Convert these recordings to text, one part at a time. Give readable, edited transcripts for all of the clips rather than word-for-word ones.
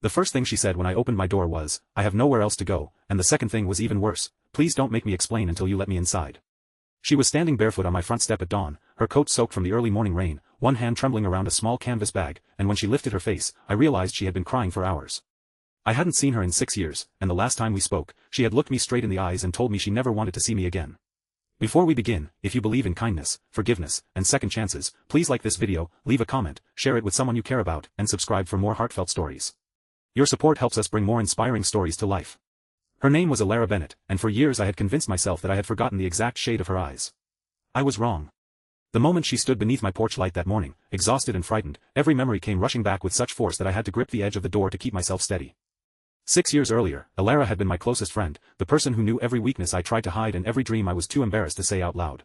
The first thing she said when I opened my door was, "I have nowhere else to go," and the second thing was even worse, "Please don't make me explain until you let me inside." She was standing barefoot on my front step at dawn, her coat soaked from the early morning rain, one hand trembling around a small canvas bag, and when she lifted her face, I realized she had been crying for hours. I hadn't seen her in 6 years, and the last time we spoke, she had looked me straight in the eyes and told me she never wanted to see me again. Before we begin, if you believe in kindness, forgiveness, and second chances, please like this video, leave a comment, share it with someone you care about, and subscribe for more heartfelt stories. Your support helps us bring more inspiring stories to life. Her name was Elara Bennett, and for years I had convinced myself that I had forgotten the exact shade of her eyes. I was wrong. The moment she stood beneath my porch light that morning, exhausted and frightened, every memory came rushing back with such force that I had to grip the edge of the door to keep myself steady. 6 years earlier, Elara had been my closest friend, the person who knew every weakness I tried to hide and every dream I was too embarrassed to say out loud.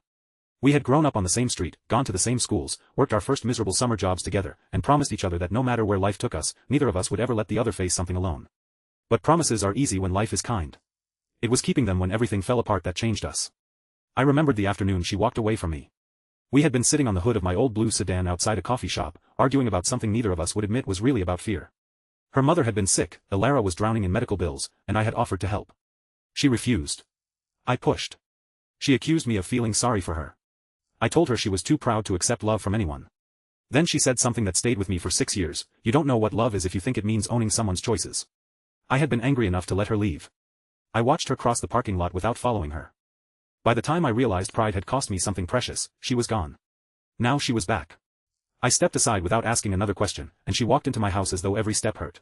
We had grown up on the same street, gone to the same schools, worked our first miserable summer jobs together, and promised each other that no matter where life took us, neither of us would ever let the other face something alone. But promises are easy when life is kind. It was keeping them when everything fell apart that changed us. I remembered the afternoon she walked away from me. We had been sitting on the hood of my old blue sedan outside a coffee shop, arguing about something neither of us would admit was really about fear. Her mother had been sick, Elara was drowning in medical bills, and I had offered to help. She refused. I pushed. She accused me of feeling sorry for her. I told her she was too proud to accept love from anyone. Then she said something that stayed with me for 6 years, "You don't know what love is if you think it means owning someone's choices." I had been angry enough to let her leave. I watched her cross the parking lot without following her. By the time I realized pride had cost me something precious, she was gone. Now she was back. I stepped aside without asking another question, and she walked into my house as though every step hurt.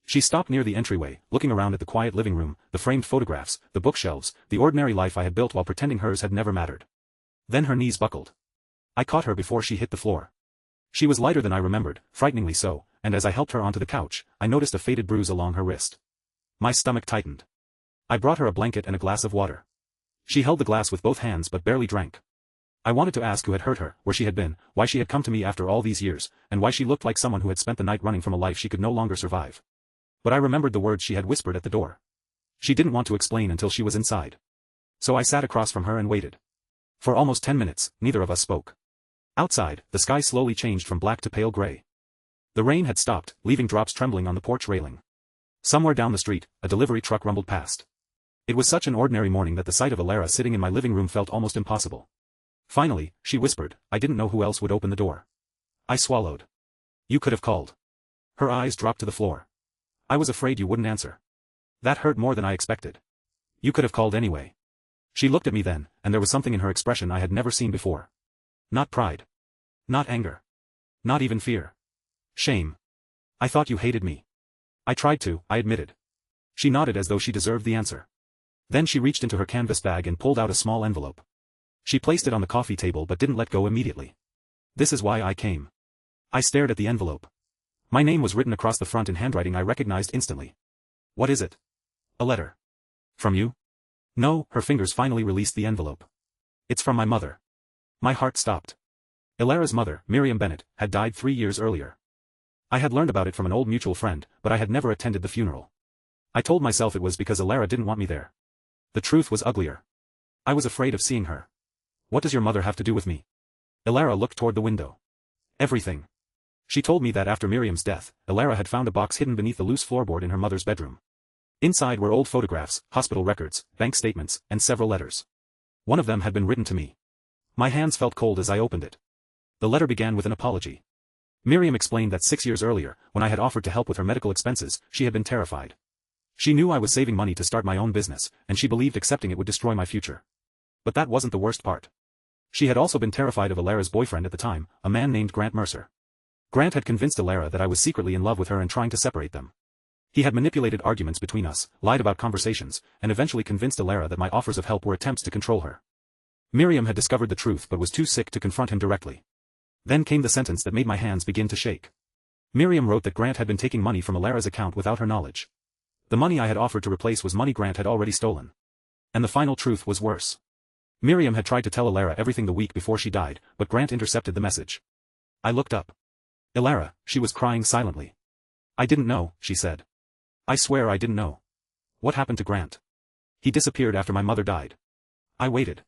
She stopped near the entryway, looking around at the quiet living room, the framed photographs, the bookshelves, the ordinary life I had built while pretending hers had never mattered. Then her knees buckled. I caught her before she hit the floor. She was lighter than I remembered, frighteningly so, and as I helped her onto the couch, I noticed a faded bruise along her wrist. My stomach tightened. I brought her a blanket and a glass of water. She held the glass with both hands but barely drank. I wanted to ask who had hurt her, where she had been, why she had come to me after all these years, and why she looked like someone who had spent the night running from a life she could no longer survive. But I remembered the words she had whispered at the door. She didn't want to explain until she was inside. So I sat across from her and waited. For almost 10 minutes, neither of us spoke. Outside, the sky slowly changed from black to pale gray. The rain had stopped, leaving drops trembling on the porch railing. Somewhere down the street, a delivery truck rumbled past. It was such an ordinary morning that the sight of Elara sitting in my living room felt almost impossible. Finally, she whispered, "I didn't know who else would open the door." I swallowed. "You could have called." Her eyes dropped to the floor. "I was afraid you wouldn't answer." That hurt more than I expected. "You could have called anyway." She looked at me then, and there was something in her expression I had never seen before. Not pride. Not anger. Not even fear. Shame. "I thought you hated me." "I tried to," I admitted. She nodded as though she deserved the answer. Then she reached into her canvas bag and pulled out a small envelope. She placed it on the coffee table but didn't let go immediately. "This is why I came." I stared at the envelope. My name was written across the front in handwriting I recognized instantly. "What is it?" "A letter." "From you?" "No," her fingers finally released the envelope. "It's from my mother." My heart stopped. Elara's mother, Miriam Bennett, had died 3 years earlier. I had learned about it from an old mutual friend, but I had never attended the funeral. I told myself it was because Elara didn't want me there. The truth was uglier. I was afraid of seeing her. "What does your mother have to do with me?" Elara looked toward the window. "Everything." She told me that after Miriam's death, Elara had found a box hidden beneath the loose floorboard in her mother's bedroom. Inside were old photographs, hospital records, bank statements, and several letters. One of them had been written to me. My hands felt cold as I opened it. The letter began with an apology. Miriam explained that 6 years earlier, when I had offered to help with her medical expenses, she had been terrified. She knew I was saving money to start my own business, and she believed accepting it would destroy my future. But that wasn't the worst part. She had also been terrified of Elara's boyfriend at the time, a man named Grant Mercer. Grant had convinced Elara that I was secretly in love with her and trying to separate them. He had manipulated arguments between us, lied about conversations, and eventually convinced Elara that my offers of help were attempts to control her. Miriam had discovered the truth but was too sick to confront him directly. Then came the sentence that made my hands begin to shake. Miriam wrote that Grant had been taking money from Elara's account without her knowledge. The money I had offered to replace was money Grant had already stolen. And the final truth was worse. Miriam had tried to tell Elara everything the week before she died, but Grant intercepted the message. I looked up. Elara, she was crying silently. "I didn't know," she said. "I swear I didn't know." "What happened to Grant?" "He disappeared after my mother died." I waited.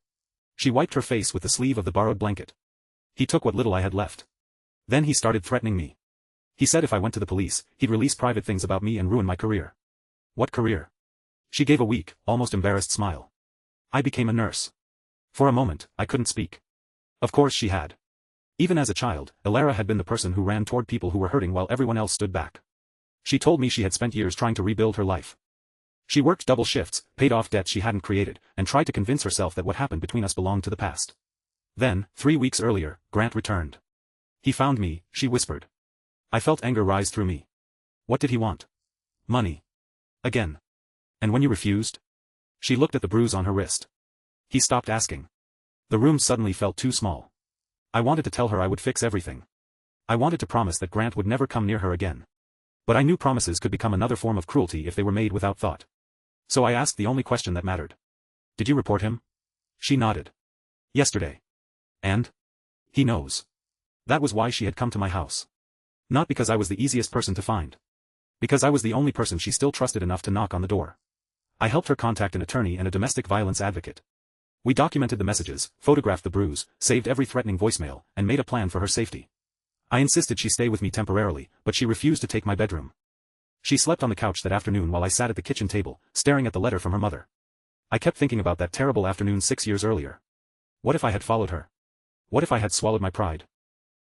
She wiped her face with the sleeve of the borrowed blanket. "He took what little I had left. Then he started threatening me. He said if I went to the police, he'd release private things about me and ruin my career. What career? She gave a weak, almost embarrassed smile. I became a nurse. For a moment, I couldn't speak. Of course she had. Even as a child, Elara had been the person who ran toward people who were hurting while everyone else stood back. She told me she had spent years trying to rebuild her life. She worked double shifts, paid off debts she hadn't created, and tried to convince herself that what happened between us belonged to the past. Then, 3 weeks earlier, Grant returned. He found me, she whispered. I felt anger rise through me. What did he want? Money. Again. And when you refused? She looked at the bruise on her wrist. He stopped asking. The room suddenly felt too small. I wanted to tell her I would fix everything. I wanted to promise that Grant would never come near her again. But I knew promises could become another form of cruelty if they were made without thought. So I asked the only question that mattered. Did you report him? She nodded. Yesterday. And? He knows. That was why she had come to my house. Not because I was the easiest person to find. Because I was the only person she still trusted enough to knock on the door. I helped her contact an attorney and a domestic violence advocate. We documented the messages, photographed the bruise, saved every threatening voicemail, and made a plan for her safety. I insisted she stay with me temporarily, but she refused to take my bedroom. She slept on the couch that afternoon while I sat at the kitchen table, staring at the letter from her mother. I kept thinking about that terrible afternoon 6 years earlier. What if I had followed her? What if I had swallowed my pride?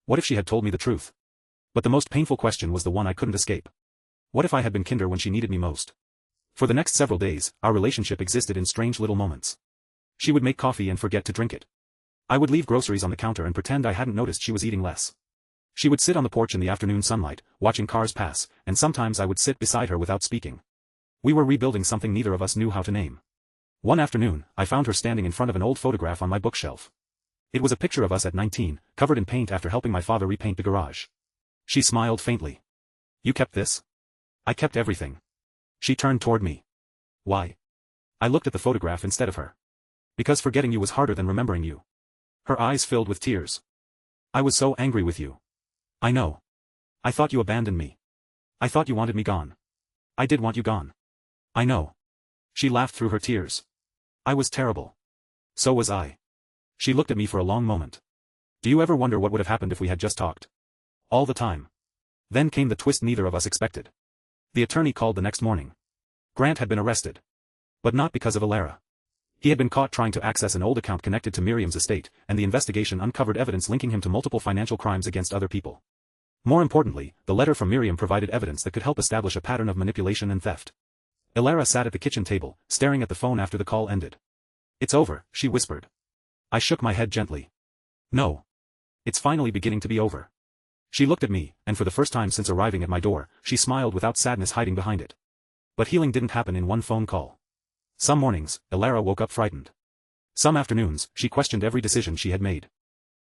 What if she had told me the truth? But the most painful question was the one I couldn't escape. What if I had been kinder when she needed me most? For the next several days, our relationship existed in strange little moments. She would make coffee and forget to drink it. I would leave groceries on the counter and pretend I hadn't noticed she was eating less. She would sit on the porch in the afternoon sunlight, watching cars pass, and sometimes I would sit beside her without speaking. We were rebuilding something neither of us knew how to name. One afternoon, I found her standing in front of an old photograph on my bookshelf. It was a picture of us at 19, covered in paint after helping my father repaint the garage. She smiled faintly. You kept this? I kept everything. She turned toward me. Why? I looked at the photograph instead of her. Because forgetting you was harder than remembering you. Her eyes filled with tears. I was so angry with you. I know. I thought you abandoned me. I thought you wanted me gone. I did want you gone. I know. She laughed through her tears. I was terrible. So was I. She looked at me for a long moment. Do you ever wonder what would have happened if we had just talked? All the time. Then came the twist neither of us expected. The attorney called the next morning. Grant had been arrested. But not because of Elara. He had been caught trying to access an old account connected to Miriam's estate, and the investigation uncovered evidence linking him to multiple financial crimes against other people. More importantly, the letter from Miriam provided evidence that could help establish a pattern of manipulation and theft. Elara sat at the kitchen table, staring at the phone after the call ended. It's over, she whispered. I shook my head gently. No. It's finally beginning to be over. She looked at me, and for the first time since arriving at my door, she smiled without sadness hiding behind it. But healing didn't happen in one phone call. Some mornings, Elara woke up frightened. Some afternoons, she questioned every decision she had made.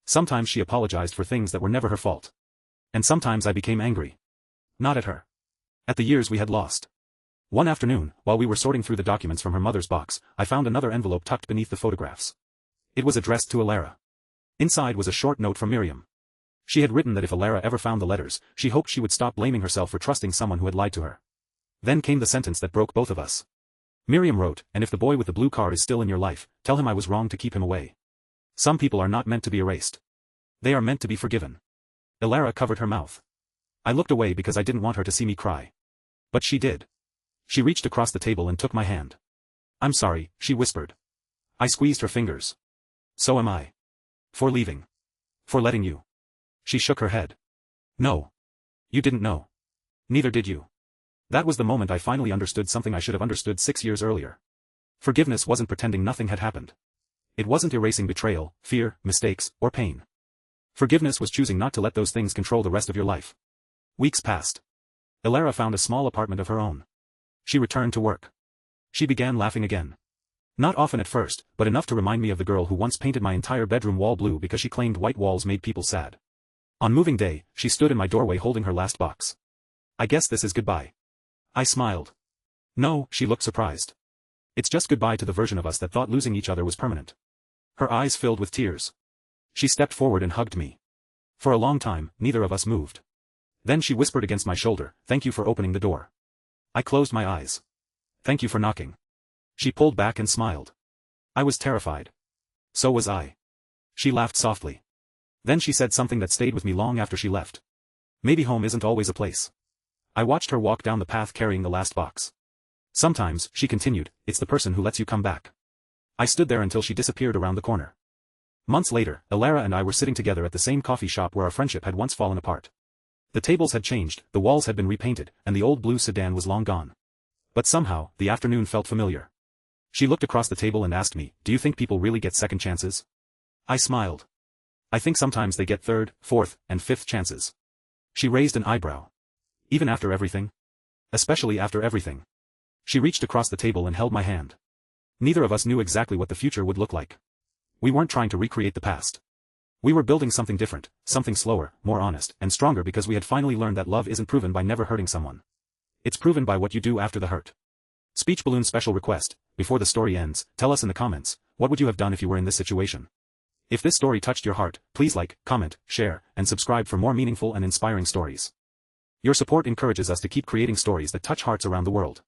Sometimes she apologized for things that were never her fault. And sometimes I became angry. Not at her. At the years we had lost. One afternoon, while we were sorting through the documents from her mother's box, I found another envelope tucked beneath the photographs. It was addressed to Elara. Inside was a short note from Miriam. She had written that if Elara ever found the letters, she hoped she would stop blaming herself for trusting someone who had lied to her. Then came the sentence that broke both of us. Miriam wrote, and if the boy with the blue car is still in your life, tell him I was wrong to keep him away. Some people are not meant to be erased. They are meant to be forgiven. Elara covered her mouth. I looked away because I didn't want her to see me cry. But she did. She reached across the table and took my hand. I'm sorry, she whispered. I squeezed her fingers. So am I. For leaving. For letting you. She shook her head. No. You didn't know. Neither did you. That was the moment I finally understood something I should have understood 6 years earlier. Forgiveness wasn't pretending nothing had happened. It wasn't erasing betrayal, fear, mistakes, or pain. Forgiveness was choosing not to let those things control the rest of your life. Weeks passed. Elara found a small apartment of her own. She returned to work. She began laughing again. Not often at first, but enough to remind me of the girl who once painted my entire bedroom wall blue because she claimed white walls made people sad. On moving day, she stood in my doorway holding her last box. I guess this is goodbye. I smiled. No, she looked surprised. It's just goodbye to the version of us that thought losing each other was permanent. Her eyes filled with tears. She stepped forward and hugged me. For a long time, neither of us moved. Then she whispered against my shoulder, "Thank you for opening the door." I closed my eyes. "Thank you for knocking." She pulled back and smiled. I was terrified. So was I. She laughed softly. Then she said something that stayed with me long after she left. Maybe home isn't always a place. I watched her walk down the path carrying the last box. Sometimes, she continued, it's the person who lets you come back. I stood there until she disappeared around the corner. Months later, Elara and I were sitting together at the same coffee shop where our friendship had once fallen apart. The tables had changed, the walls had been repainted, and the old blue sedan was long gone. But somehow, the afternoon felt familiar. She looked across the table and asked me, do you think people really get second chances? I smiled. I think sometimes they get third, fourth, and fifth chances. She raised an eyebrow. Even after everything? Especially after everything. She reached across the table and held my hand. Neither of us knew exactly what the future would look like. We weren't trying to recreate the past. We were building something different, something slower, more honest, and stronger because we had finally learned that love isn't proven by never hurting someone. It's proven by what you do after the hurt. Speech balloon special request, before the story ends, tell us in the comments, what would you have done if you were in this situation? If this story touched your heart, please like, comment, share, and subscribe for more meaningful and inspiring stories. Your support encourages us to keep creating stories that touch hearts around the world.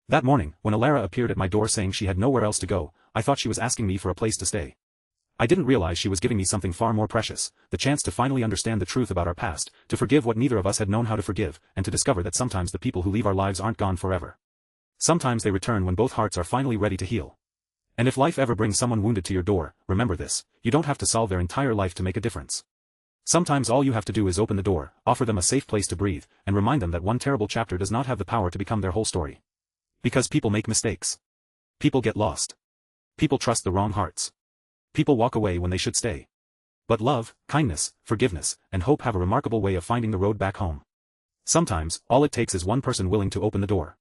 That morning, when Elara appeared at my door saying she had nowhere else to go, I thought she was asking me for a place to stay. I didn't realize she was giving me something far more precious, the chance to finally understand the truth about our past, to forgive what neither of us had known how to forgive, and to discover that sometimes the people who leave our lives aren't gone forever. Sometimes they return when both hearts are finally ready to heal. And if life ever brings someone wounded to your door, remember this, you don't have to solve their entire life to make a difference. Sometimes all you have to do is open the door, offer them a safe place to breathe, and remind them that one terrible chapter does not have the power to become their whole story. Because people make mistakes. People get lost. People trust the wrong hearts. People walk away when they should stay. But love, kindness, forgiveness, and hope have a remarkable way of finding the road back home. Sometimes, all it takes is one person willing to open the door.